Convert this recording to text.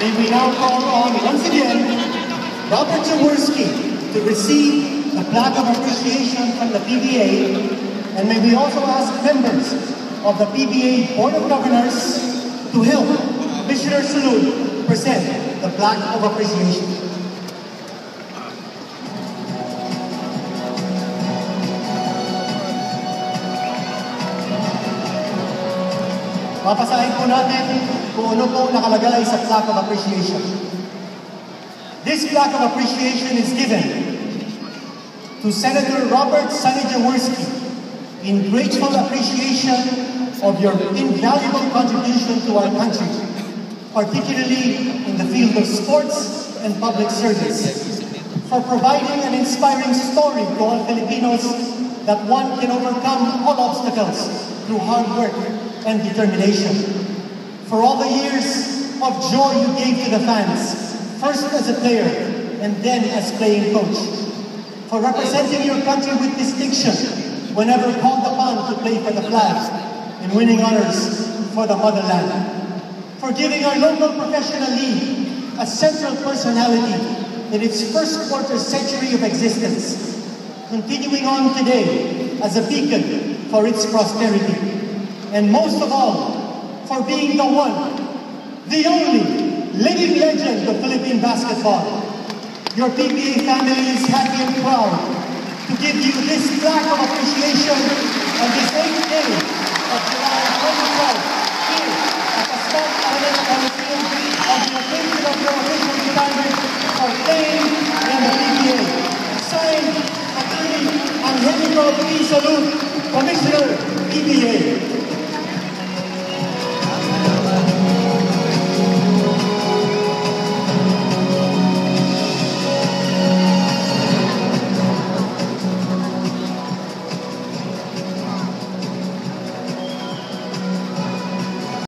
May we now call on, once again, Robert Jaworski to receive the plaque of appreciation from the PBA, and may we also ask members of the PBA Board of Governors to help Commissioner Salud present the plaque of appreciation. Papasahin po natin kung ano po nakalagay sa plaque of appreciation. This plaque of appreciation is given to Senator Robert Sonny Jaworski in grateful appreciation of your invaluable contribution to our country, particularly in the field of sports and public service, for providing an inspiring story to all Filipinos that one can overcome all obstacles through hard work and determination. For all the years of joy you gave to the fans, first as a player and then as playing coach. For representing your country with distinction whenever called upon to play for the flag and winning honors for the motherland. For giving our local professional league a central personality in its first quarter century of existence, continuing on today as a beacon for its prosperity. And most of all, for being the one, the only living legend of Philippine basketball. Your PBA family is happy and proud to give you this plaque of appreciation on this 8th day of July 2012 here at the Scott Island Coliseum on the occasion of your official retirement for playing in the PBA. Signed, Attorney Angelico P. Salud.